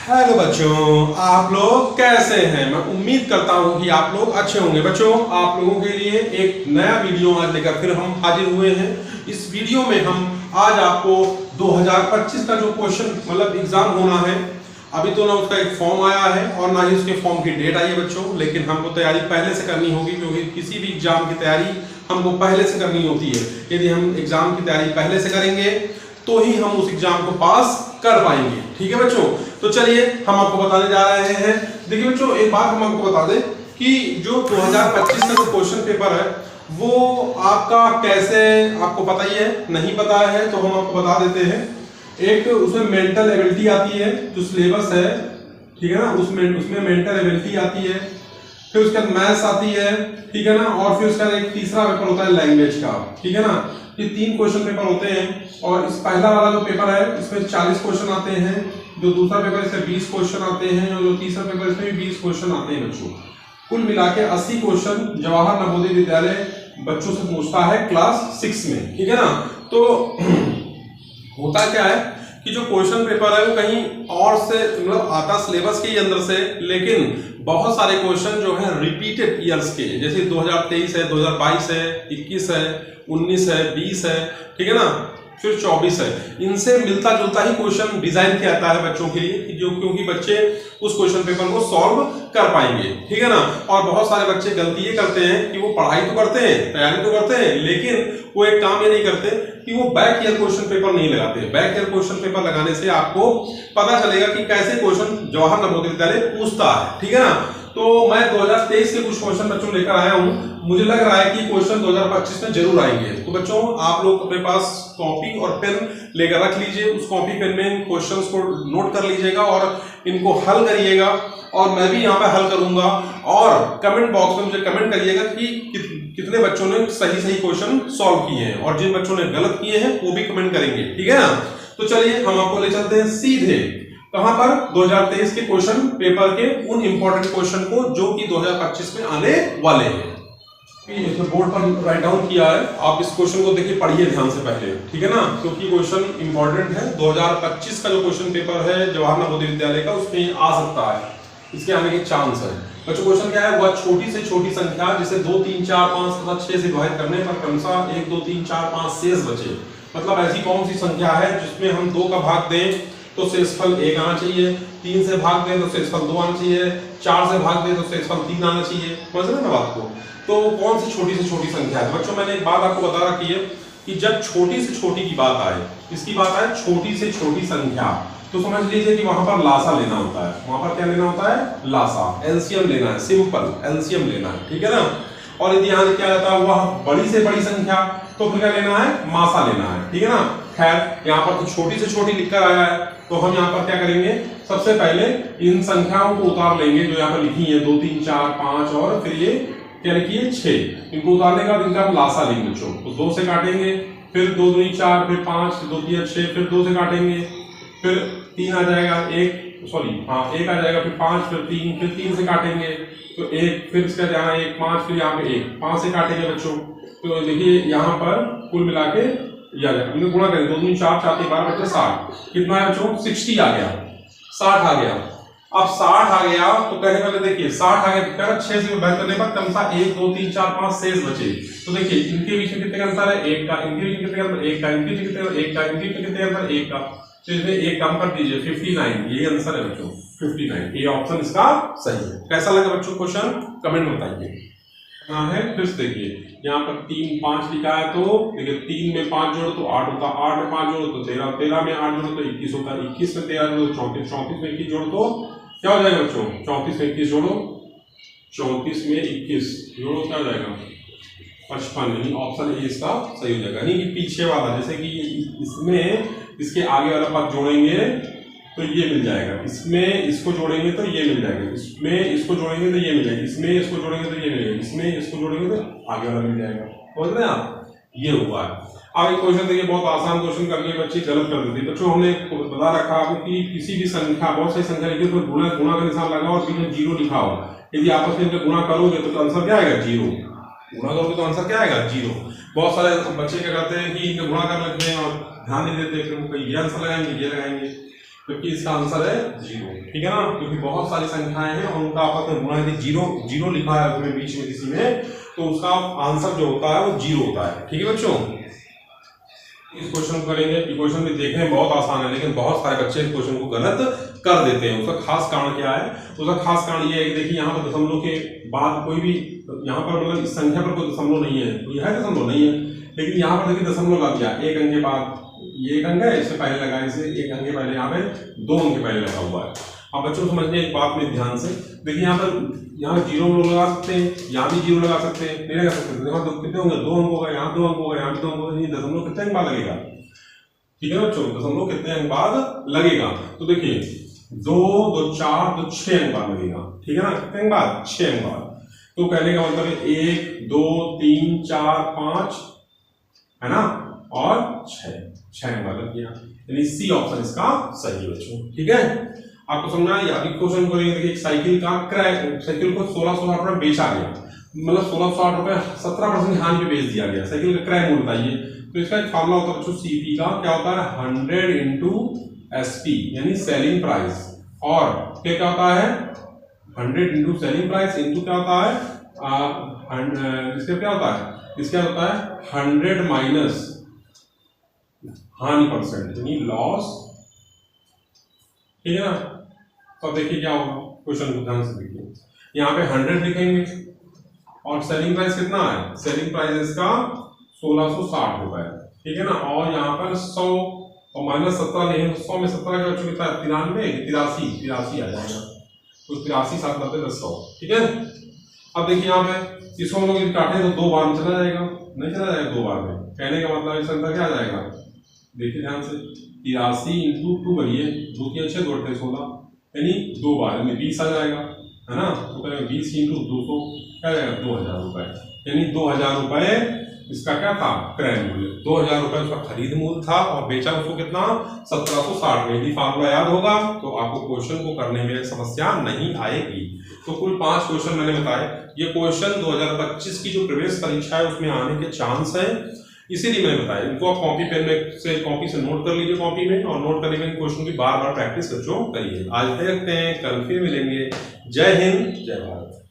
Hello बच्चों, आप लोग कैसे हैं। मैं उम्मीद करता हूं कि आप लोग अच्छे होंगे। बच्चों, आप लोगों के लिए एक नया वीडियो आज लेकर फिर हम हाजिर हुए हैं। इस वीडियो में हम आज आपको 2025 का जो क्वेश्चन मतलब एग्जाम होना है, अभी तो ना उसका एक फॉर्म आया है और ना ही उसके फॉर्म की डेट आई है बच्चों, लेकिन हमको तैयारी पहले से करनी होगी क्योंकि किसी भी एग्जाम की तैयारी हमको पहले से करनी होती है। यदि हम एग्जाम की तैयारी पहले से करेंगे तो ही हम उस एग्जाम को पास कर पाएंगे। ठीक है बच्चों, तो चलिए हम आपको बताने जा रहे हैं। देखिए बच्चों, एक बात हम आपको बता दें कि जो 2025 का जो क्वेश्चन पेपर है वो आपका कैसे, आपको पता ही है, नहीं पता है तो हम आपको बता देते हैं। एक उसमें मेंटल एबिलिटी आती है, जो सिलेबस है, ठीक है ना, उसमें मेंटल एबिलिटी आती है, फिर उसके बाद मैथ्स आती है, ठीक है ना, और फिर उसका एक तीसरा पेपर होता है लैंग्वेज का। ठीक है ना, ये 3 क्वेश्चन पेपर होते हैं और इस पहला वाला जो पेपर है इसमें 40 क्वेश्चन आते हैं, जो दूसरा पेपर इसमें 20 क्वेश्चन आते हैं और जो तीसरा पेपर इसमें भी 20 क्वेश्चन आते हैं बच्चों। कुल मिला के 80 क्वेश्चन जवाहर नवोदय विद्यालय बच्चों से पूछता है क्लास 6 में। ठीक है ना, तो होता क्या है कि जो क्वेश्चन पेपर है वो कहीं और से मतलब आता सिलेबस के ही अंदर से, लेकिन बहुत सारे क्वेश्चन जो है रिपीटेड ईयर्स के, जैसे 2023 है, 2022 है, 21 है, 19 है, 20 है, ठीक है ना, फिर 24 है, इनसे मिलता जुलता ही क्वेश्चन डिजाइन किया जाता है बच्चों के लिए, जो क्योंकि बच्चे उस क्वेश्चन पेपर को सॉल्व कर पाएंगे। ठीक है ना, और बहुत सारे बच्चे गलती ये करते हैं कि वो पढ़ाई तो करते हैं, तैयारी तो करते हैं, लेकिन वो एक काम ये नहीं करते कि वो बैक ईयर क्वेश्चन पेपर नहीं लगाते। बैक ईयर क्वेश्चन पेपर लगाने से आपको पता चलेगा कि कैसे क्वेश्चन जवाहर नवोदय विद्यालय पूछता है। ठीक है ना, तो मैं 2023 के कुछ क्वेश्चन बच्चों लेकर आया हूं। मुझे लग रहा है कि क्वेश्चन 2025 में जरूर आएंगे। तो बच्चों, आप लोग अपने पास कॉपी और पेन लेकर रख लीजिए, उस कॉपी पेन में इन क्वेश्चंस को नोट कर लीजिएगा और इनको हल करिएगा, और मैं भी यहाँ पे हल करूंगा। और कमेंट बॉक्स में मुझे कमेंट करिएगा कि कितने बच्चों ने सही क्वेश्चन सॉल्व किए हैं, और जिन बच्चों ने गलत किए हैं वो भी कमेंट करेंगे। ठीक है ना, तो चलिए हम आपको ले चलते हैं सीधे कहां पर, 2023 के क्वेश्चन पेपर के उन इंपॉर्टेंट क्वेश्चन को जो कि 2025 में आने वाले हैं। इसमें बोर्ड पर राइट डाउन किया है, आप इस क्वेश्चन को देखिए, पढ़िए ध्यान से पहले। ठीक है ना, क्योंकि क्वेश्चन इंपॉर्टेंट है। 2025 का जो क्वेश्चन पेपर है जवाहर नवोदय विद्यालय का, उसमें आ सकता है, इसके आने के चांस है। बच्चों, क्वेश्चन क्या है, वह छोटी से छोटी संख्या जिसे 2, 3, 4, 5 तथा 6 से विभाजित करने पर क्रमशः 1, 2, 3, 4, 5 शेष बचे। मतलब ऐसी कौन सी संख्या है जिसमें हम 2 का भाग दें तो शेषफल 1 आना चाहिए, 3 से भाग दें तो शेषफल 2 आना चाहिए, 4 से भाग दें तो शेषफल 3 आना चाहिए। समझ रहे हैं ना बात को। तो कौन सी छोटी से छोटी संख्या है बच्चों, मैंने एक बात आपको बता रखी है कि जब छोटी से छोटी की बात आए, इसकी बात आए छोटी से छोटी संख्या, तो समझ लीजिए कि वहां पर लासा लेना होता है। वहां पर क्या लेना होता है, लासा, एलसीएम लेना है, सिंपल एलसीएम लेना है। ठीक है ना, और यदि यहाँ क्या रहता है वह बड़ी से बड़ी संख्या, तो फिर क्या लेना है, मासा लेना है। ठीक है ना, खैर यहाँ पर तो छोटी से छोटी लिखकर आया है, तो हम यहाँ पर क्या करेंगे, सबसे पहले इन संख्याओं को उतार लेंगे जो यहाँ पर लिखी है, 2, 3, 4, 5 और फिर ये क्या लिखी है, 6। इनको उतारने के बाद इनका हम लासा लेंगे बच्चों, तो 2 से काटेंगे, फिर 2 दूनी 4, फिर 5, 2 3 6, फिर 2 से काटेंगे, फिर 3 आ जाएगा, 1 आ जाएगा, फिर 5, फिर 3, फिर 3 से काटेंगे तो 1, फिर इसका जाना 1, 5, फिर यहाँ पे 1, 5 से काटेंगे बच्चों। तो देखिए यहाँ पर कुल मिला के हमने गुणा करें, 2 दूनी 4, 4 3 12 बच्चे 60, कितना है बच्चों, 60 आ गया, 60 आ गया। अब 60 आ गया तो कहने वाले देखिए 60 आ गया, 6 से विभाजित करने पर कम सा 1, 2, 3, 4, 5 शेष बचे। तो देखिए इनके बीच में कितने का अंतर है, 1 का, इनके बीच में कितने का अंतर, 1 का, इनके बीच में कितने का, 1 का, इनके बीच में कितने का अंतर, 1 का, तो इसमें 1 कम कर दीजिए, 59, ये आंसर है बच्चों, 59, ये ऑप्शन इसका सही है। कैसा लगा बच्चों क्वेश्चन, कमेंट में बताइए। है फिर से देखिए यहाँ पर 3, 5 लिखा है, तो देखिए 3 में 5 जोड़ो तो 8 होता, 8 में 5 जोड़ो तो 13, 13 में 8 जोड़ो तो 21 होता, 21 में 13 जोड़ो 34, 34 में 21 जोड़ो तो क्या हो जाएगा बच्चों, 34 में 21 जोड़ो, 34 में 21 जोड़ो क्या हो जाएगा, 55, यानी ऑप्शन ए इसका सही हो जाएगा। यानी कि पीछे वाला, जैसे कि इसमें इसके आगे वाला पद जोड़ेंगे तो ये मिल जाएगा, इसमें इसको जोड़ेंगे तो ये मिल जाएगा, इसमें इसको जोड़ेंगे तो ये मिल जाएगा, इसमें इसको जोड़ेंगे तो ये मिलेगा, इसमें इसको जोड़ेंगे तो आगे वाला मिल जाएगा। समझ रहे हैं आप, ये हुआ है। अब एक क्वेश्चन देखिए, बहुत आसान क्वेश्चन करके बच्चे गलत कर देते हैं। बच्चों हमने बता रखा आपको कि किसी भी संख्या, बहुत सारी संख्या लिखी तो गुणा का निशान लगा और बीच में 0 लिखा हो, यदि आपस में गुणा करोगे तो आंसर क्या आएगा, 0। गुणा करोगे तो आंसर क्या आएगा, 0। बहुत सारे बच्चे क्या करते हैं कि इनका गुणा कर लेते हैं और ध्यान नहीं देते, फिर ये आंसर लगाएंगे, ये लगाएंगे। क्योंकि इसका आंसर है 0। ठीक है ना, क्योंकि बहुत सारी संख्याएं हैं और उनका आपस में गुणा यदि 0 लिखा है उसमें बीच में किसी में, तो उसका आंसर जो होता है वो 0 होता है। ठीक है बच्चों, इस क्वेश्चन को करेंगे। ये क्वेश्चन भी देखने में बहुत आसान है, लेकिन बहुत सारे बच्चे इस क्वेश्चन को गलत कर देते हैं। उसका खास कारण क्या है? उसका खास कारण ये है कि देखिए यहाँ पर दशमलव के बाद कोई भी, यहाँ पर मतलब इस संख्या पर कोई दशमलव नहीं है, तो यह दशमलव नहीं है, लेकिन यहाँ पर देखिए दशमलव लग गया। एक अंक के बाद ये एक अंक है, इससे पहले लगा, इसे एक अंक के पहले यहाँ पे 2 अंक के पहले लगा हुआ है। अब बच्चों समझने एक बात में ध्यान से देखिए, यहाँ पर यहाँ 0 लगा सकते हैं, यहाँ भी 0 लगा सकते हैं, नहीं लगा सकते। यहाँ कितने होंगे? 2 अंक होगा, यहाँ 2 अंक होगा, यहाँ भी 2 अंक होगा। ये दशमलव कितने अंक बाद लगेगा? ठीक है बच्चों, दशमलव कितने अंक बाद लगेगा? तो देखिए 2 2 4 तो 6 अंक बाद लगेगा। ठीक है ना, कितने अंक बाद? 6 अंक बाद। तो कहने का मतलब है 1 2 3 4 5 है ना, और 6 अंक बाद लग गया, यानी सी ऑप्शन इसका सही है बच्चों। ठीक है, आपको समझना है। अभी क्वेश्चन करेंगे, देखिए एक साइकिल का क्रय, साइकिल को 1660 रुपए बेचा गया, मतलब 1660 रुपए 17% की हानि पे बेच दिया गया। साइकिल का क्रय मूल्य बताइए। तो इसका एक फार्मूला होता है बच्चों सीपी का, क्या होता है? 100 इंटू एसपी यानी सेलिंग प्राइस, और क्या होता है? 100 इंटू सेलिंग प्राइस इंटू क्या होता है? इसका क्या होता है? इसका होता है 100 माइनस हानि परसेंट यानी लॉस। ठीक है ना, तो देखिए क्या होगा, क्वेश्चन को ध्यान से देखिए। यहाँ पे 100 लिखेंगे और सेलिंग प्राइस कितना है? सेलिंग प्राइस इसका 1660 रुपए। ठीक है ना, और यहाँ पर 100 और माइनस 17 नहीं, 100 में 17 का बच्चों कितना है? 93 आ जाएगा। तो 83 7 90 10 100। ठीक है, अब देखिए यहाँ पे इसको हम लोग काटे तो 2 बार में चला जाएगा, नहीं चला जाएगा 2 बार में। कहने का मतलब इस अंतर क्या आ जाएगा? देखिए ध्यान से, 83 इंटू 2 करिए, 2 की 6 2 8 16 यानी 2 बार में 20 आ जाएगा, है ना। तो कहेंगे 20 इंटू 200 क्या जाएगा? 2000 रुपए, यानी 2000 रुपए इसका क्या था? क्रय मूल्य। 2000 रुपए उसका खरीद मूल्य था और बेचा उसको कितना? 1760 में। यदि फार्मूला याद होगा तो आपको क्वेश्चन को करने में समस्या नहीं आएगी। तो कुल 5 क्वेश्चन मैंने बताए। ये क्वेश्चन 2025 की जो प्रवेश परीक्षा है उसमें आने के चांस है, इसीलिए मैंने बताया। इनको आप कॉपी पेन में से कॉपी से नोट कर लीजिए कॉपी में, और नोट करने के क्वेश्चन की बार बार प्रैक्टिस बच्चों करिए। आज देखते हैं, कल फिर मिलेंगे। जय हिंद, जय भारत।